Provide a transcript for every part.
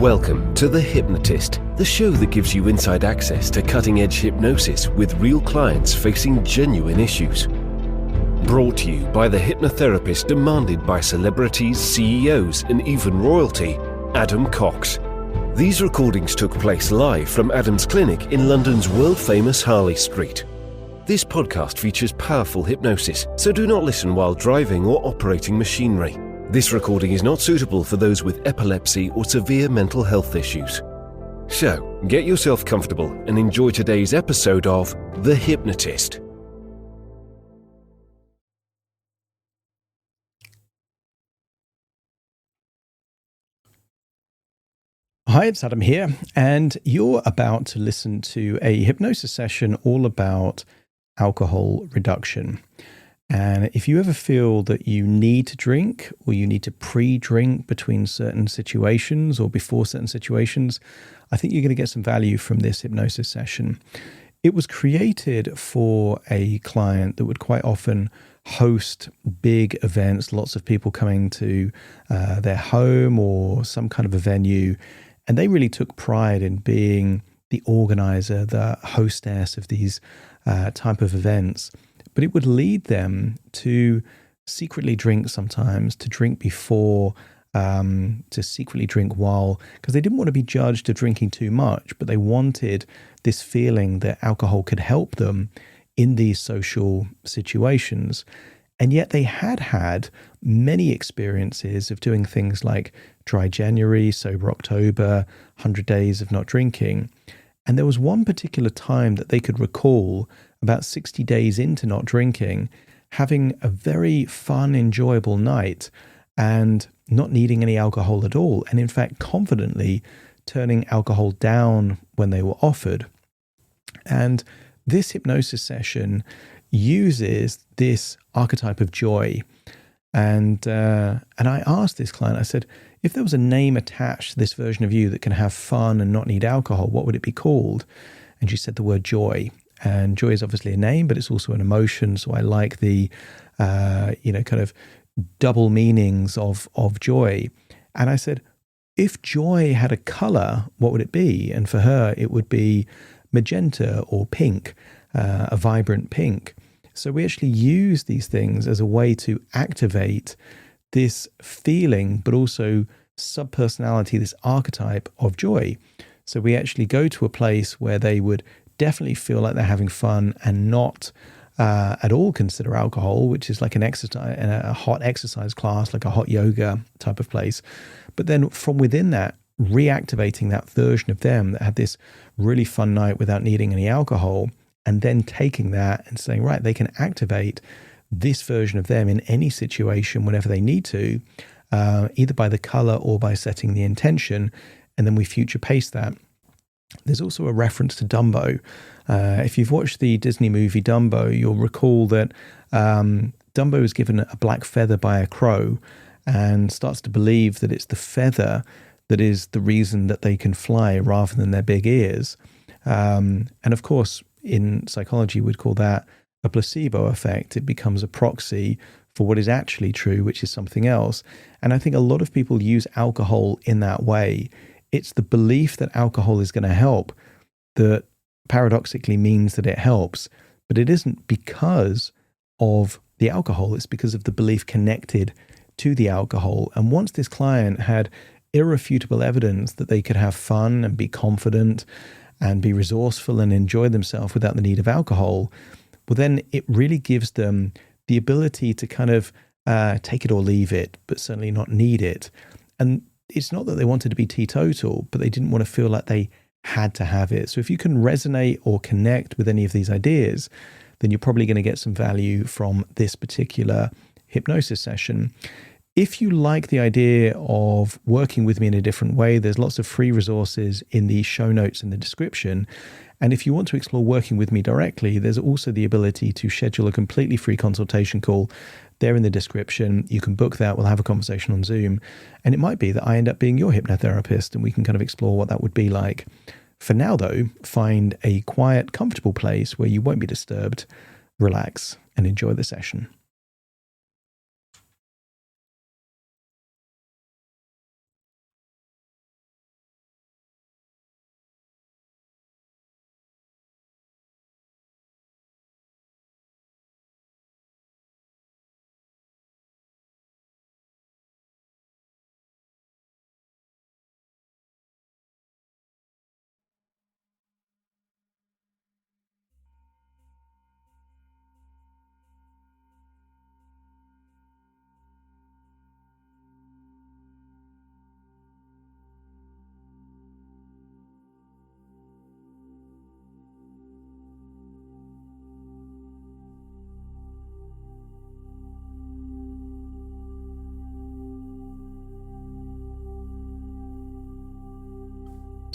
Welcome to The Hypnotist, the show that gives you inside access to cutting-edge hypnosis with real clients facing genuine issues. Brought to you by the hypnotherapist demanded by celebrities, CEOs, and even royalty, Adam Cox. These recordings took place live from Adam's clinic in London's world-famous Harley Street. This podcast features powerful hypnosis, so do not listen while driving or operating machinery. This recording is not suitable for those with epilepsy or severe mental health issues. So, get yourself comfortable and enjoy today's episode of The Hypnotist. Hi, it's Adam here, and you're about to listen to a hypnosis session all about alcohol reduction. And if you ever feel that you need to drink or you need to pre-drink between certain situations or before certain situations, I think you're going to get some value from this hypnosis session. It was created for a client that would quite often host big events, lots of people coming to their home or some kind of a venue. And they really took pride in being the organizer, the hostess of these type of events. But it would lead them to secretly drink sometimes, to drink before, to secretly drink while, because they didn't want to be judged of drinking too much, but they wanted this feeling that alcohol could help them in these social situations. And yet they had many experiences of doing things like dry January, sober October, 100 days of not drinking. And there was one particular time that they could recall about 60 days into not drinking, having a very fun, enjoyable night and not needing any alcohol at all. And in fact, confidently turning alcohol down when they were offered. And this hypnosis session uses this archetype of joy. And I asked this client, I said, if there was a name attached to this version of you that can have fun and not need alcohol, what would it be called? And she said the word joy. And joy is obviously a name, but it's also an emotion. So I like the, kind of double meanings of joy. And I said, if joy had a color, what would it be? And for her, it would be magenta or pink, a vibrant pink. So we actually use these things as a way to activate this feeling, but also subpersonality, this archetype of joy. So we actually go to a place where they would definitely feel like they're having fun and not at all consider alcohol, which is like an exercise, a hot exercise class, like a hot yoga type of place. But then from within that, reactivating that version of them that had this really fun night without needing any alcohol, and then taking that and saying, right, they can activate this version of them in any situation whenever they need to, either by the color or by setting the intention, and then we future pace that. There's also a reference to Dumbo. If you've watched the Disney movie Dumbo, you'll recall that Dumbo is given a black feather by a crow and starts to believe that it's the feather that is the reason that they can fly rather than their big ears. And of course, in psychology, we'd call that a placebo effect. It becomes a proxy for what is actually true, which is something else. And I think a lot of people use alcohol in that way. It's the belief that alcohol is going to help that paradoxically means that it helps, but it isn't because of the alcohol. It's because of the belief connected to the alcohol. And once this client had irrefutable evidence that they could have fun and be confident and be resourceful and enjoy themselves without the need of alcohol, well, then it really gives them the ability to kind of take it or leave it, but certainly not need it. And it's not that they wanted to be teetotal, but they didn't want to feel like they had to have it. So if you can resonate or connect with any of these ideas, then you're probably going to get some value from this particular hypnosis session. If you like the idea of working with me in a different way, there's lots of free resources in the show notes in the description. And if you want to explore working with me directly, there's also the ability to schedule a completely free consultation call there in the description. You can book that. We'll have a conversation on Zoom. And it might be that I end up being your hypnotherapist and we can kind of explore what that would be like. For now, though, find a quiet, comfortable place where you won't be disturbed, relax, and enjoy the session.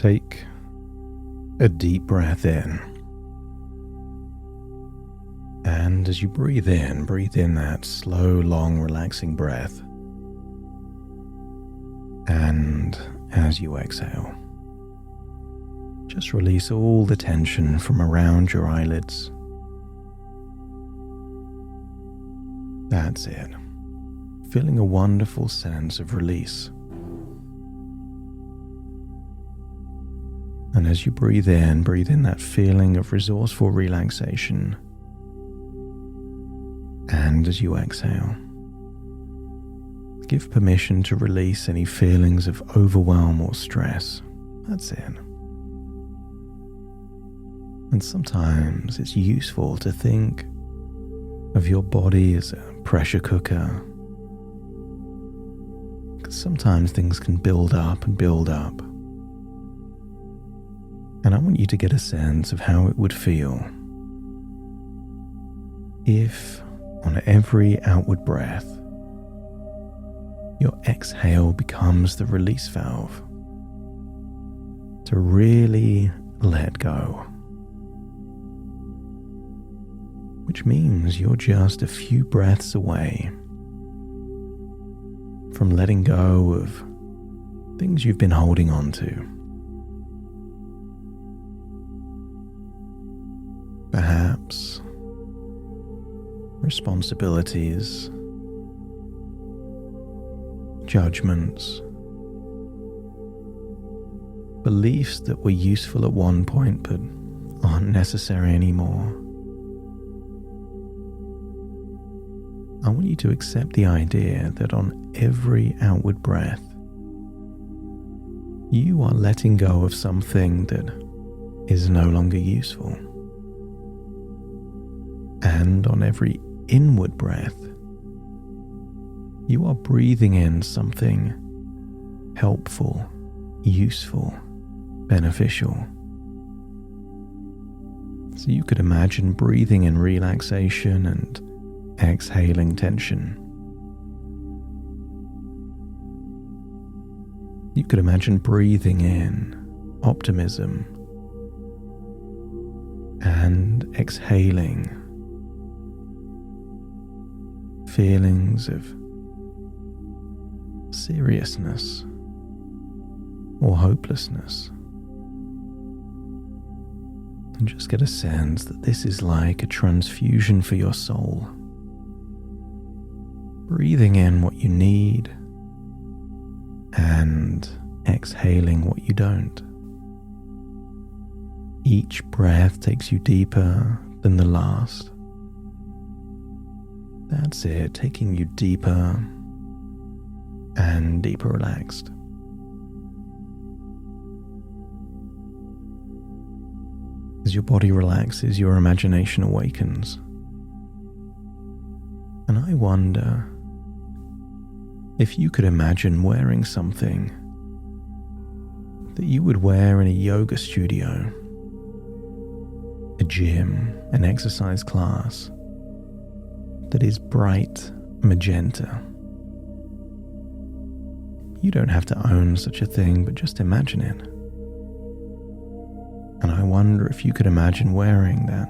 Take a deep breath in. And as you breathe in that slow, long, relaxing breath. And as you exhale, just release all the tension from around your eyelids. That's it. Feeling a wonderful sense of release. And as you breathe in that feeling of resourceful relaxation. And as you exhale, give permission to release any feelings of overwhelm or stress. That's it. And sometimes it's useful to think of your body as a pressure cooker. Because sometimes things can build up and build up. And I want you to get a sense of how it would feel if, on every outward breath, your exhale becomes the release valve to really let go. Which means you're just a few breaths away from letting go of things you've been holding on to. Perhaps responsibilities, judgments, beliefs that were useful at one point but aren't necessary anymore. I want you to accept the idea that on every outward breath, you are letting go of something that is no longer useful. And on every inward breath, you are breathing in something helpful, useful, beneficial. So you could imagine breathing in relaxation and exhaling tension. You could imagine breathing in optimism and exhaling feelings of seriousness or hopelessness. And just get a sense that this is like a transfusion for your soul. Breathing in what you need and exhaling what you don't. Each breath takes you deeper than the last. That's it, taking you deeper and deeper relaxed. As your body relaxes, your imagination awakens. And I wonder if you could imagine wearing something that you would wear in a yoga studio, a gym, an exercise class that is bright magenta. You don't have to own such a thing, but just imagine it. And I wonder if you could imagine wearing that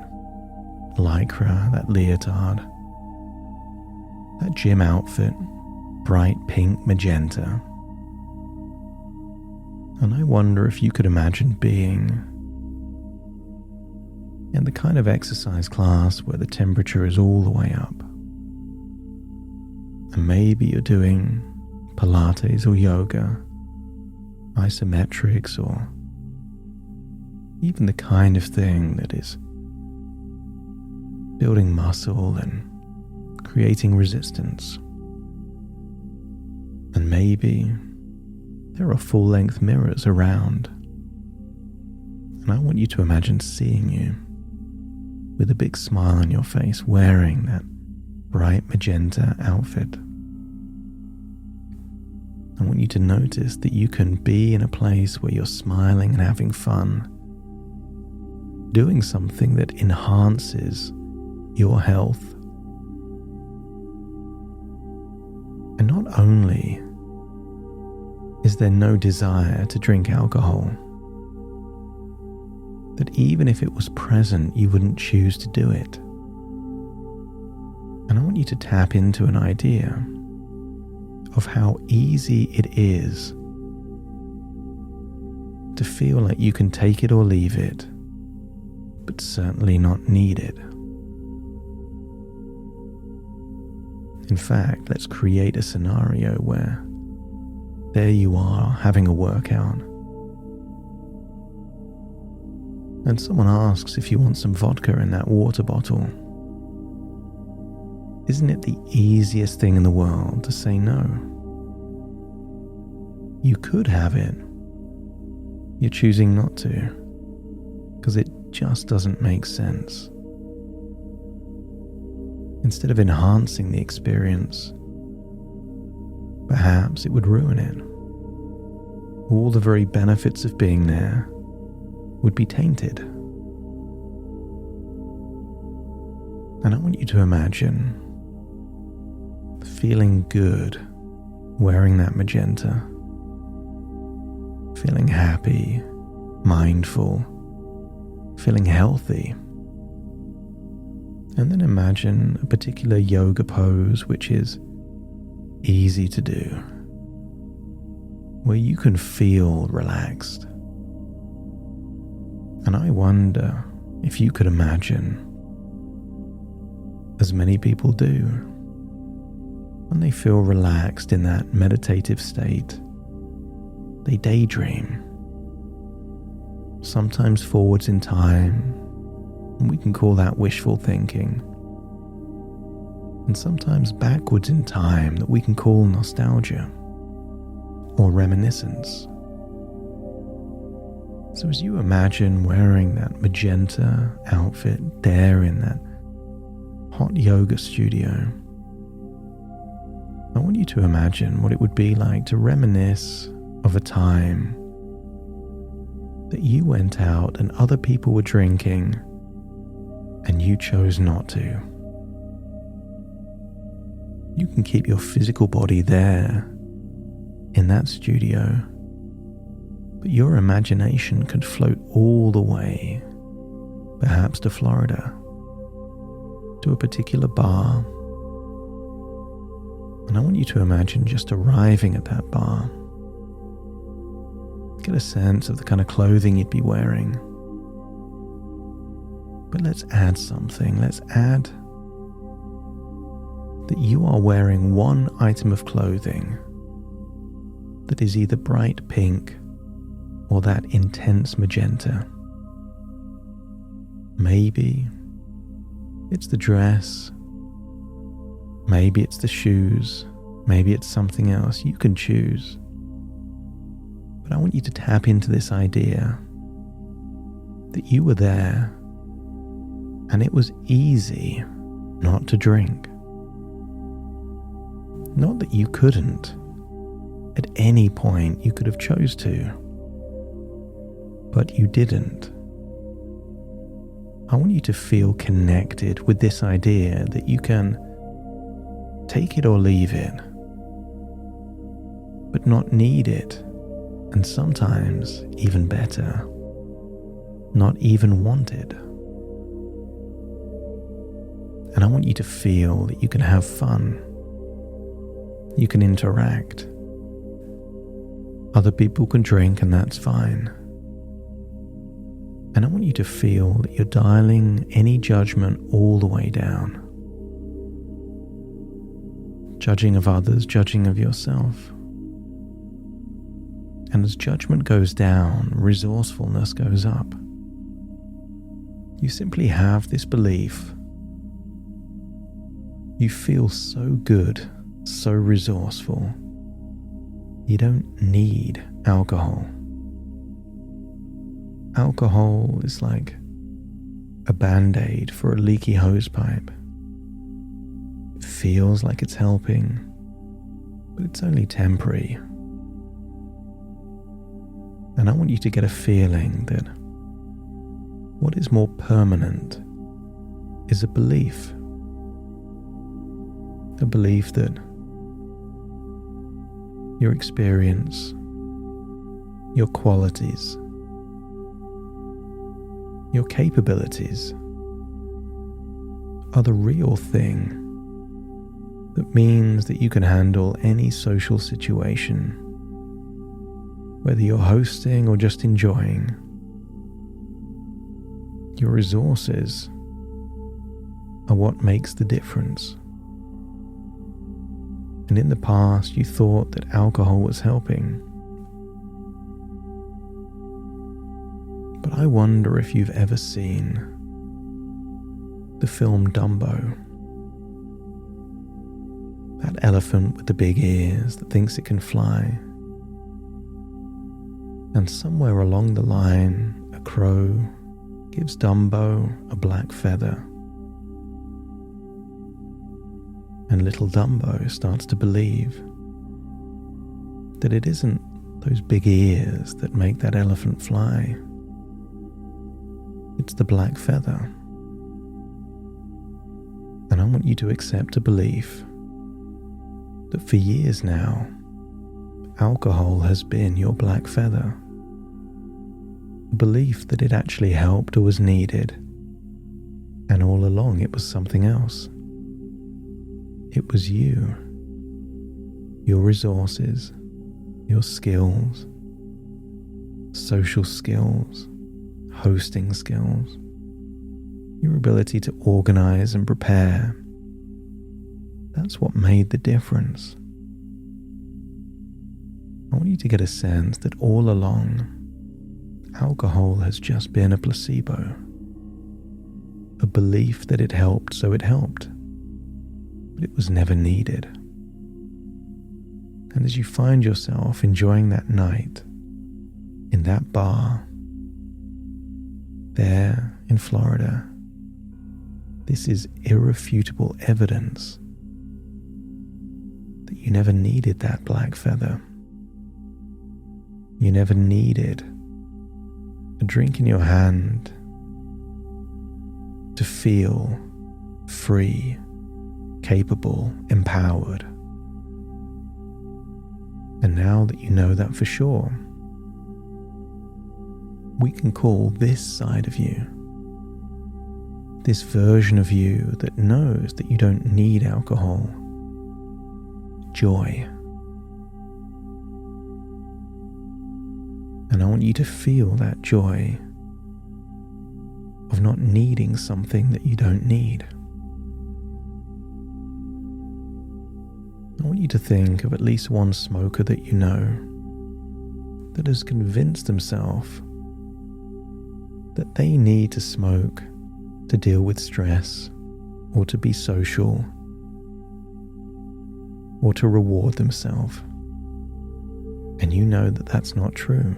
lycra, that leotard, that gym outfit, bright pink magenta. And I wonder if you could imagine being in the kind of exercise class where the temperature is all the way up. And maybe you're doing Pilates or yoga, isometrics, or even the kind of thing that is building muscle and creating resistance. And maybe there are full-length mirrors around. And I want you to imagine seeing you with a big smile on your face wearing that bright magenta outfit. I want you to notice that you can be in a place where you're smiling and having fun, doing something that enhances your health. And not only is there no desire to drink alcohol, that even if it was present, you wouldn't choose to do it. And I want you to tap into an idea of how easy it is to feel like you can take it or leave it, but certainly not need it. In fact, let's create a scenario where there you are having a workout, and someone asks if you want some vodka in that water bottle. Isn't it the easiest thing in the world to say no? You could have it. You're choosing not to, because it just doesn't make sense. Instead of enhancing the experience, perhaps it would ruin it. All the very benefits of being there would be tainted. And I want you to imagine feeling good wearing that magenta, feeling happy, mindful, feeling healthy. And then imagine a particular yoga pose which is easy to do, where you can feel relaxed. And I wonder if you could imagine, as many people do, when they feel relaxed in that meditative state, they daydream, sometimes forwards in time, and we can call that wishful thinking, and sometimes backwards in time that we can call nostalgia or reminiscence. So as you imagine wearing that magenta outfit there in that hot yoga studio, I want you to imagine what it would be like to reminisce of a time that you went out and other people were drinking and you chose not to. You can keep your physical body there in that studio, but your imagination could float all the way, perhaps to Florida, to a particular bar. And I want you to imagine just arriving at that bar. Get a sense of the kind of clothing you'd be wearing. But let's add something. Let's add that you are wearing one item of clothing that is either bright pink or that intense magenta. Maybe it's the dress, maybe it's the shoes, maybe it's something else. You can choose. But I want you to tap into this idea that you were there and it was easy not to drink. Not that you couldn't. At any point you could have chose to, but you didn't. I want you to feel connected with this idea that you can take it or leave it, but not need it, and sometimes, even better, not even want it. And I want you to feel that you can have fun. You can interact. Other people can drink and that's fine. And I want you to feel that you're dialing any judgment all the way down. Judging of others, judging of yourself. And as judgment goes down, resourcefulness goes up. You simply have this belief. You feel so good, so resourceful. You don't need alcohol. Alcohol is like a band-aid for a leaky hosepipe. It feels like it's helping, but it's only temporary. And I want you to get a feeling that what is more permanent is a belief. A belief that your experience, your qualities, your capabilities are the real thing that means that you can handle any social situation, whether you're hosting or just enjoying. Your resources are what makes the difference. And in the past, you thought that alcohol was helping. But I wonder if you've ever seen the film Dumbo. That elephant with the big ears that thinks it can fly. And somewhere along the line, a crow gives Dumbo a black feather. And little Dumbo starts to believe that it isn't those big ears that make that elephant fly. It's the black feather. And I want you to accept a belief that for years now, alcohol has been your black feather. A belief that it actually helped or was needed, and all along it was something else. It was you, your resources, your skills, social skills, hosting skills, your ability to organize and prepare. That's what made the difference. I want you to get a sense that all along, alcohol has just been a placebo, a belief that it helped, so it helped, but it was never needed. And as you find yourself enjoying that night in that bar there in Florida, this is irrefutable evidence that you never needed that black feather. You never needed a drink in your hand to feel free, capable, empowered. And now that you know that for sure, we can call this side of you, this version of you that knows that you don't need alcohol, joy. And I want you to feel that joy of not needing something that you don't need. I want you to think of at least one smoker that you know that has convinced themselves that they need to smoke to deal with stress or to be social or to reward themselves. And you know that that's not true.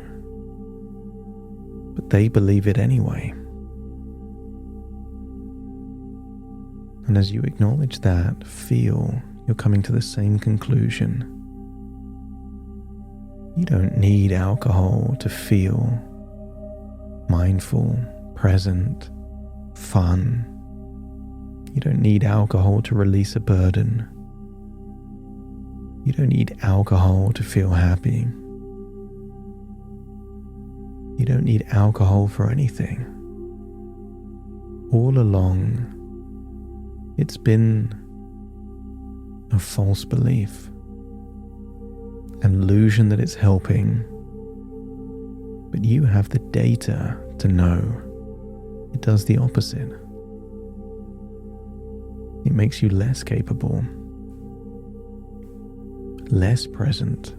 But they believe it anyway. And as you acknowledge that, feel you're coming to the same conclusion. You don't need alcohol to feel mindful, present, fun. You don't need alcohol to release a burden. You don't need alcohol to feel happy. You don't need alcohol for anything. All along, it's been a false belief, an illusion that it's helping, but you have the data to know it does the opposite. It makes you less capable, less present,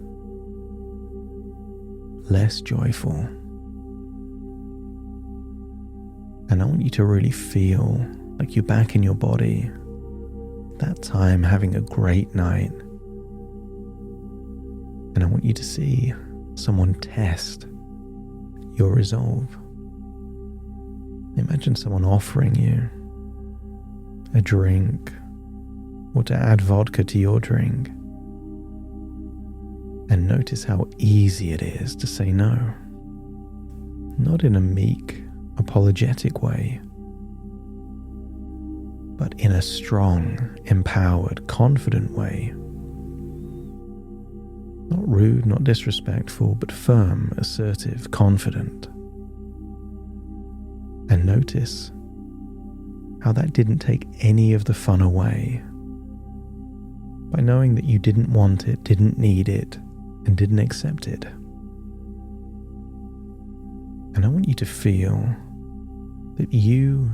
less joyful. And I want you to really feel like you're back in your body, that time having a great night. And I want you to see someone test your resolve. Imagine someone offering you a drink or to add vodka to your drink. And notice how easy it is to say no. Not in a meek, apologetic way, but in a strong, empowered, confident way. Not rude, not disrespectful, but firm, assertive, confident. And notice how that didn't take any of the fun away by knowing that you didn't want it, didn't need it, and didn't accept it. And I want you to feel that you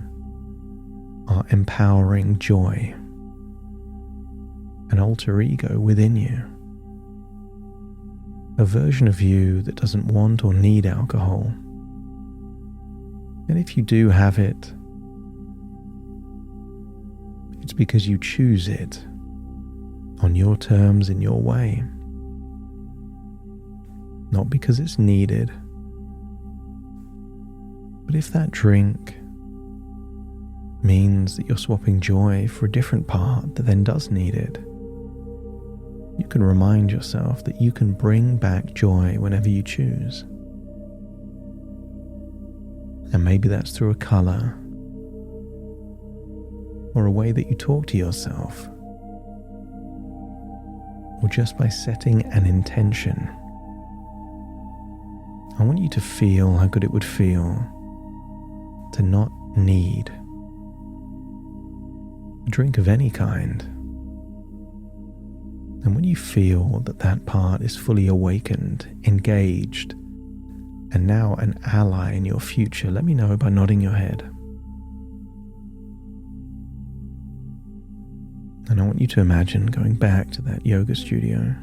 are empowering joy, an alter ego within you, a version of you that doesn't want or need alcohol. And if you do have it, it's because you choose it on your terms, in your way, not because it's needed. But if that drink means that you're swapping joy for a different part that then does need it, you can remind yourself that you can bring back joy whenever you choose. And maybe that's through a color or a way that you talk to yourself, or just by setting an intention. I want you to feel how good it would feel to not need a drink of any kind. And when you feel that that part is fully awakened, engaged, and now an ally in your future, let me know by nodding your head. And I want you to imagine going back to that yoga studio.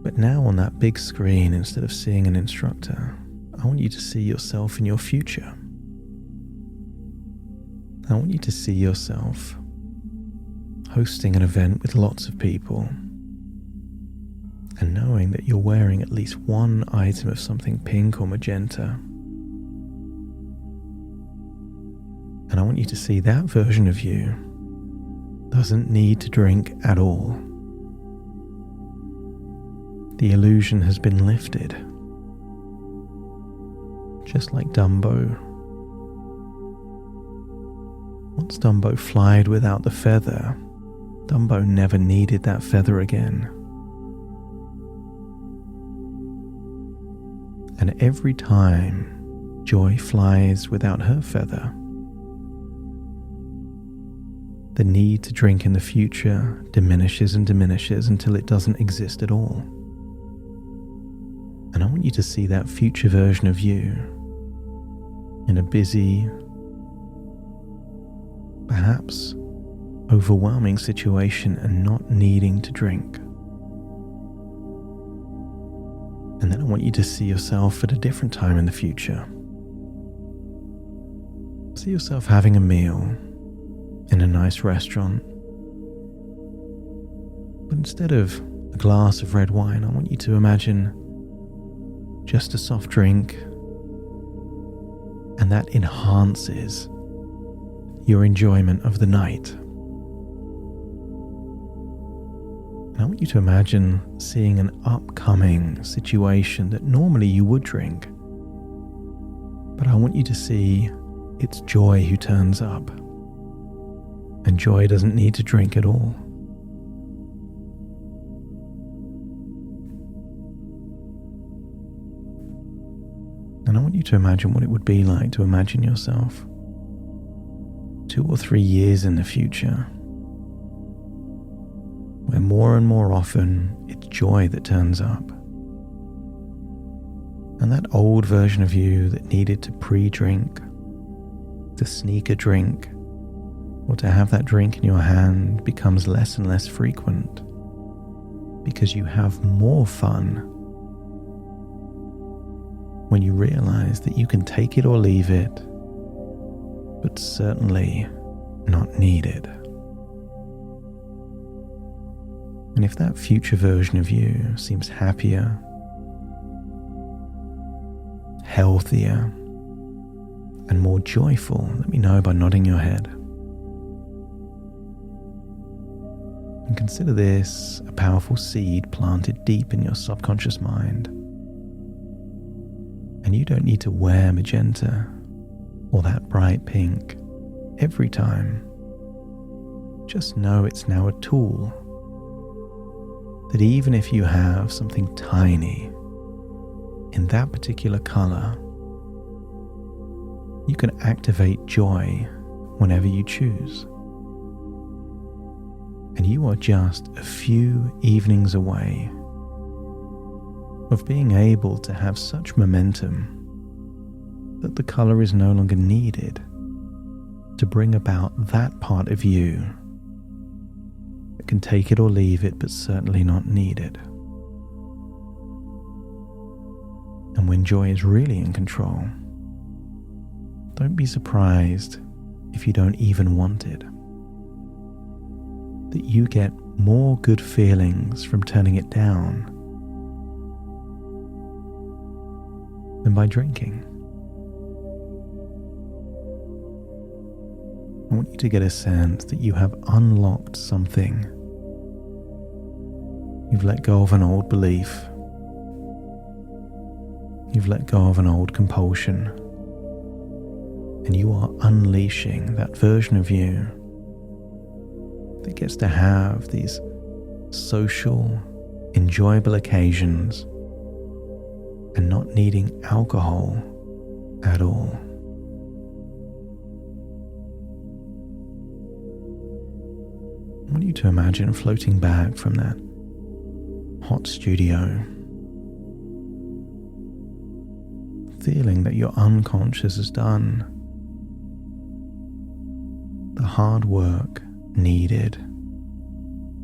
But now on that big screen, instead of seeing an instructor, I want you to see yourself in your future. I want you to see yourself hosting an event with lots of people and knowing that you're wearing at least one item of something pink or magenta. And I want you to see that version of you doesn't need to drink at all. The illusion has been lifted. Just like Dumbo. Once Dumbo flied without the feather, Dumbo never needed that feather again. And every time Joy flies without her feather, the need to drink in the future diminishes and diminishes until it doesn't exist at all. And I want you to see that future version of you in a busy, perhaps overwhelming situation and not needing to drink. And then I want you to see yourself at a different time in the future. See yourself having a meal in a nice restaurant. But instead of a glass of red wine, I want you to imagine just a soft drink, and that enhances your enjoyment of the night. And I want you to imagine seeing an upcoming situation that normally you would drink, but I want you to see it's Joy who turns up. And Joy doesn't need to drink at all. And I want you to imagine what it would be like to imagine yourself 2 or 3 years in the future, where more and more often it's Joy that turns up. And that old version of you that needed to pre-drink, to sneak a drink, or to have that drink in your hand becomes less and less frequent because you have more fun when you realize that you can take it or leave it, but certainly not need it. And if that future version of you seems happier, healthier, and more joyful, let me know by nodding your head. And consider this a powerful seed planted deep in your subconscious mind. And you don't need to wear magenta or that bright pink every time. Just know it's now a tool that even if you have something tiny in that particular color You can activate joy whenever you choose. And you are just a few evenings away of being able to have such momentum that the color is no longer needed to bring about that part of you that can take it or leave it, but certainly not need it. And when joy is really in control, don't be surprised if you don't even want it. That you get more good feelings from turning it down than by drinking. I want you to get a sense that you have unlocked something. You've let go of an old belief. You've let go of an old compulsion. And you are unleashing that version of you that gets to have these social, enjoyable occasions and not needing alcohol at all. I want you to imagine floating back from that hot studio, feeling that your unconscious has done the hard work needed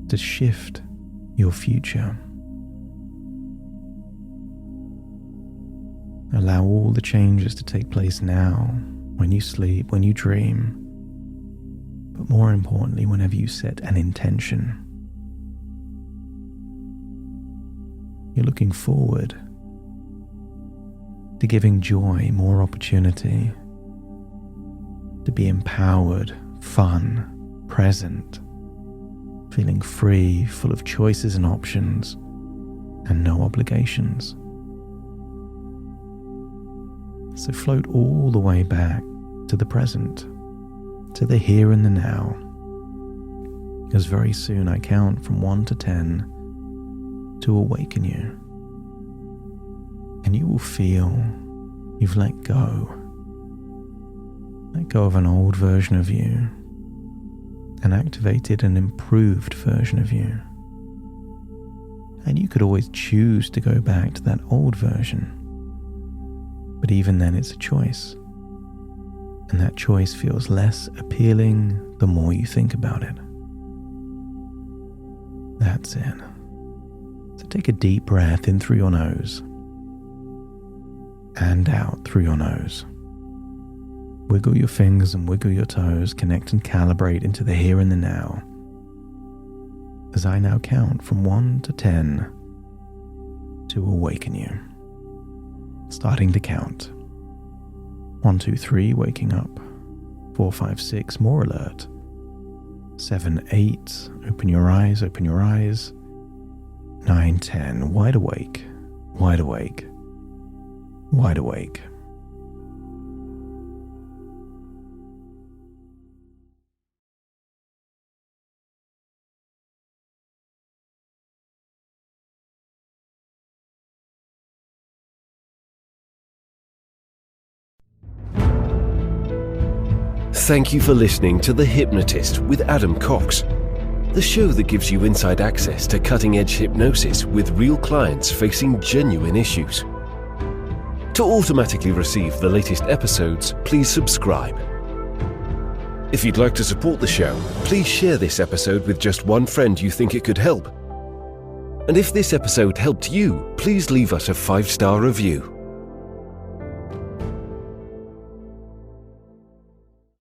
to shift your future. Allow all the changes to take place now, when you sleep, when you dream, but more importantly, whenever you set an intention. You're looking forward to giving joy more opportunity, to be empowered, fun, present, feeling free, full of choices and options, and no obligations. So float all the way back to the present, to the here and the now, because very soon I count from 1 to 10 to awaken you. And you will feel you've let go of an old version of you and activated an improved version of you. And you could always choose to go back to that old version, but even then it's a choice. And that choice feels less appealing the more you think about it. That's it. So take a deep breath in through your nose and out through your nose. Wiggle your fingers and wiggle your toes, connect and calibrate into the here and the now. As I now count from 1 to 10 to awaken you. Starting to count. 1, 2, 3, waking up. 4, 5, 6, more alert. 7, 8, open your eyes, open your eyes. 9, 10, wide awake, wide awake, wide awake. Thank you for listening to The Hypnotist with Adam Cox, the show that gives you inside access to cutting-edge hypnosis with real clients facing genuine issues. To automatically receive the latest episodes, please subscribe. If you'd like to support the show, please share this episode with just one friend you think it could help. And if this episode helped you, please leave us a 5-star review.